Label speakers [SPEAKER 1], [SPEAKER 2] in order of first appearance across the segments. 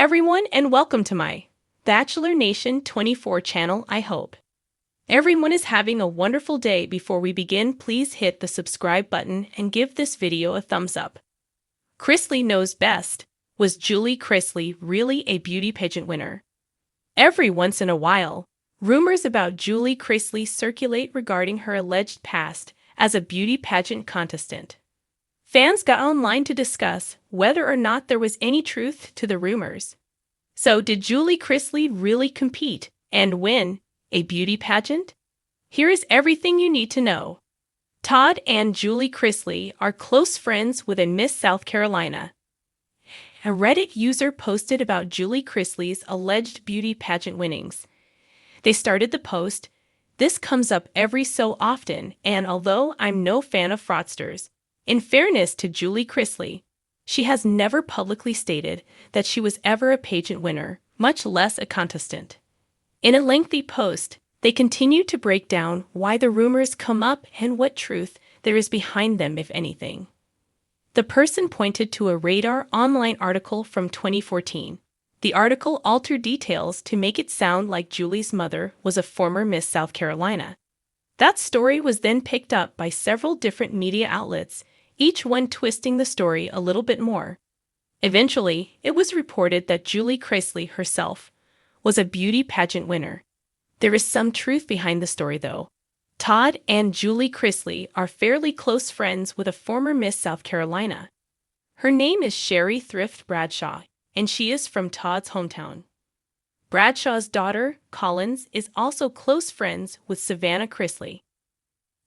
[SPEAKER 1] everyone, and welcome to my Bachelor Nation 24 channel. I hope everyone is having a wonderful day. Before we begin, please hit the subscribe button and give this video a thumbs up. Chrisley knows best. Was Julie Chrisley really a beauty pageant winner? Every once in a while, rumors about Julie Chrisley circulate regarding her alleged past as a beauty pageant contestant. Fans got online to discuss whether or not there was any truth to the rumors. So, did Julie Chrisley really compete and win a beauty pageant? Here is everything you need to know. Todd and Julie Chrisley are close friends with a Miss South Carolina. A Reddit user posted about Julie Chrisley's alleged beauty pageant winnings. They started the post, "This comes up every so often, and although I'm no fan of fraudsters, in fairness to Julie Chrisley, she has never publicly stated that she was ever a pageant winner, much less a contestant." In a lengthy post, they continue to break down why the rumors come up and what truth there is behind them, if anything. The person pointed to a Radar online article from 2014. The article altered details to make it sound like Julie's mother was a former Miss South Carolina. That story was then picked up by several different media outlets, each one twisting the story a little bit more. Eventually, it was reported that Julie Chrisley herself was a beauty pageant winner. There is some truth behind the story, though. Todd and Julie Chrisley are fairly close friends with a former Miss South Carolina. Her name is Sherry Thrift Bradshaw, and she is from Todd's hometown. Bradshaw's daughter, Collins, is also close friends with Savannah Chrisley.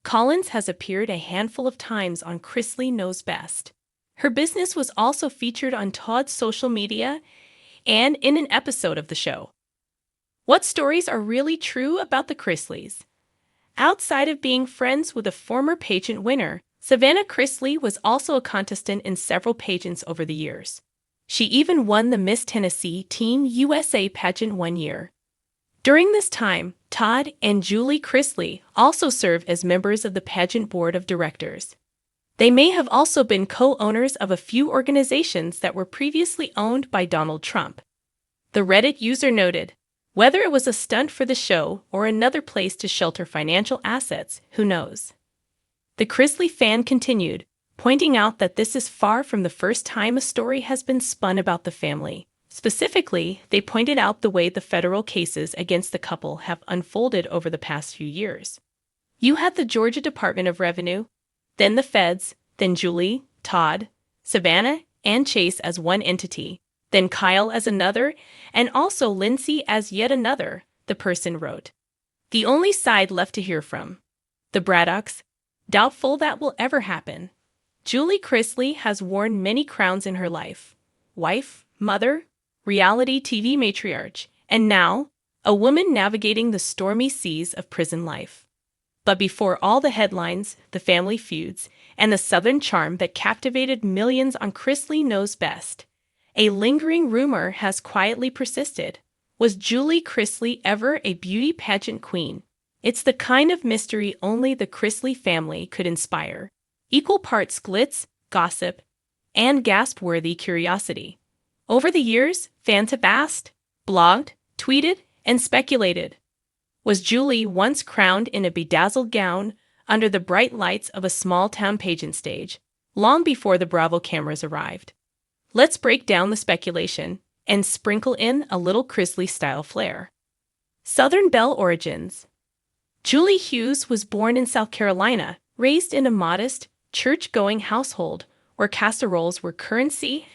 [SPEAKER 1] Collins has appeared a handful of times on Chrisley Knows Best. Her business was also featured on Todd's social media and in an episode of the show. What stories are really true about the Chrisleys? Outside of being friends with a former pageant winner, Savannah Chrisley was also a contestant in several pageants over the years. She even won the Miss Tennessee Team USA pageant one year. During this time, Todd and Julie Chrisley also served as members of the pageant board of directors. They may have also been co-owners of a few organizations that were previously owned by Donald Trump. The Reddit user noted, "Whether it was a stunt for the show or another place to shelter financial assets, who knows?" The Chrisley fan continued, pointing out that this is far from the first time a story has been spun about the family. Specifically, they pointed out the way the federal cases against the couple have unfolded over the past few years. You had the Georgia Department of Revenue, then the feds, then Julie, Todd, Savannah, and Chase as one entity, then Kyle as another, and also Lindsay as yet another, the person wrote. The only side left to hear from. The Braddocks. Doubtful that will ever happen. Julie Chrisley has worn many crowns in her life. Wife, mother, reality TV matriarch, and now, a woman navigating the stormy seas of prison life. But before all the headlines, the family feuds, and the Southern charm that captivated millions on Chrisley Knows Best, a lingering rumor has quietly persisted. Was Julie Chrisley ever a beauty pageant queen? It's the kind of mystery only the Chrisley family could inspire. Equal parts glitz, gossip, and gasp-worthy curiosity. Over the years, fans have asked, blogged, tweeted, and speculated. Was Julie once crowned in a bedazzled gown under the bright lights of a small-town pageant stage, long before the Bravo cameras arrived? Let's break down the speculation and sprinkle in a little Chrisley-style flair. Southern Belle origins. Julie Hughes was born in South Carolina, raised in a modest, church-going household where casseroles were currency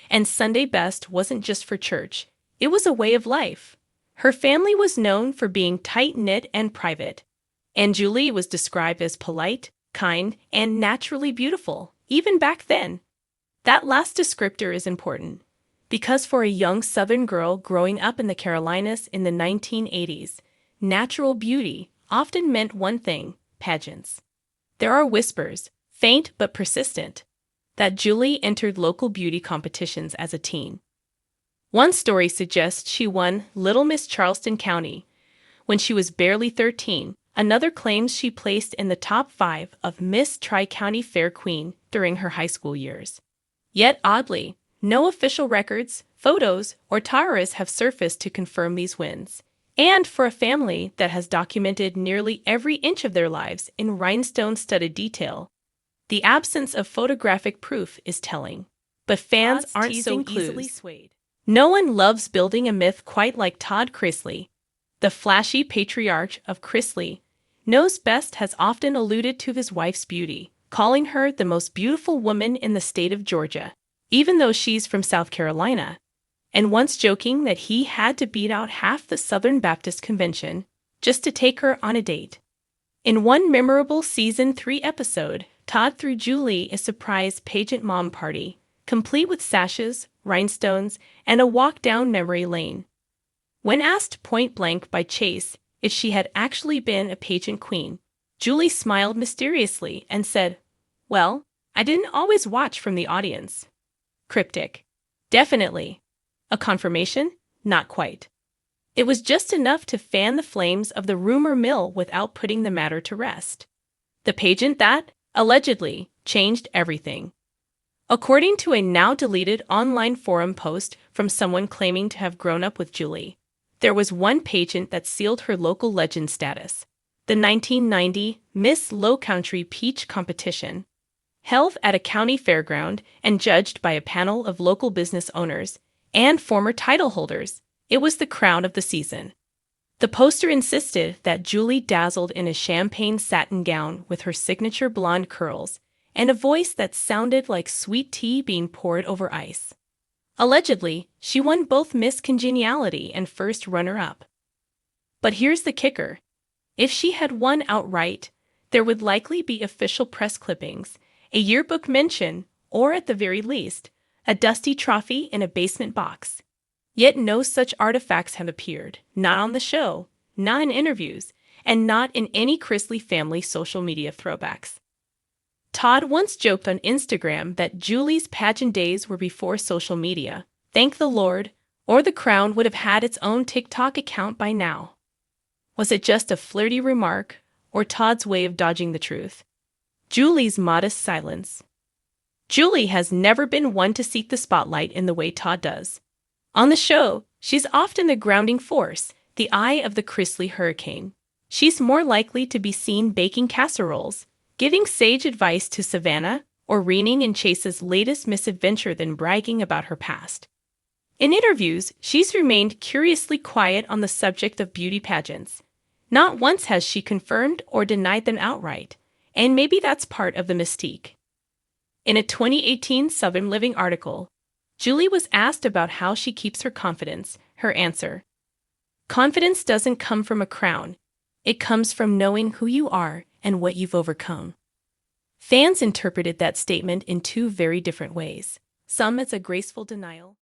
[SPEAKER 1] and Sunday best wasn't just for church, it was a way of life. Her family was known for being tight-knit and private, and Julie was described as polite, kind, and naturally beautiful, even back then. That last descriptor is important, because for a young Southern girl growing up in the Carolinas in the 1980s, natural beauty often meant one thing: pageants. There are whispers, faint but persistent, that Julie entered local beauty competitions as a teen. One story suggests she won Little Miss Charleston County when she was barely 13. Another claims she placed in the top 5 of Miss Tri-County Fair Queen during her high school years. Yet oddly, No official records, photos, or tiaras have surfaced to confirm these wins. And for a family that has documented nearly every inch of their lives in rhinestone-studded detail, the absence of photographic proof is telling. But fans aren't so easily swayed. No one loves building a myth quite like Todd Chrisley. The flashy patriarch of Chrisley Knows Best has often alluded to his wife's beauty, calling her the most beautiful woman in the state of Georgia, even though she's from South Carolina, and once joking that he had to beat out half the Southern Baptist Convention just to take her on a date. In one memorable Season 3 episode, Todd threw Julie a surprise pageant mom party, complete with sashes, rhinestones, and a walk down memory lane. When asked point-blank by Chase if she had actually been a pageant queen, Julie smiled mysteriously and said, "Well, I didn't always watch from the audience." Cryptic. Definitely. A confirmation? Not quite. It was just enough to fan the flames of the rumor mill without putting the matter to rest. The pageant that, allegedly, changed everything. According to a now-deleted online forum post from someone claiming to have grown up with Julie, there was one pageant that sealed her local legend status: the 1990 Miss Lowcountry Peach competition. Held at a county fairground and judged by a panel of local business owners and former title holders, it was the crown of the season. The poster insisted that Julie dazzled in a champagne satin gown with her signature blonde curls and a voice that sounded like sweet tea being poured over ice. Allegedly, she won both Miss Congeniality and first runner-up. But here's the kicker. If she had won outright, there would likely be official press clippings, a yearbook mention, or at the very least, a dusty trophy in a basement box. Yet no such artifacts have appeared, not on the show, not in interviews, and not in any Chrisley family social media throwbacks. Todd once joked on Instagram that Julie's pageant days were before social media. Thank the Lord, or the crown would have had its own TikTok account by now. Was it just a flirty remark, or Todd's way of dodging the truth? Julie's modest silence. Julie has never been one to seek the spotlight in the way Todd does. On the show, she's often the grounding force, the eye of the Chrisley hurricane. She's more likely to be seen baking casseroles, giving sage advice to Savannah, or reigning in Chase's latest misadventure than bragging about her past. In interviews, she's remained curiously quiet on the subject of beauty pageants. Not once has she confirmed or denied them outright, and maybe that's part of the mystique. In a 2018 Southern Living article, Julie was asked about how she keeps her confidence. Her answer: "Confidence doesn't come from a crown. It comes from knowing who you are and what you've overcome." Fans interpreted that statement in two very different ways, some as a graceful denial,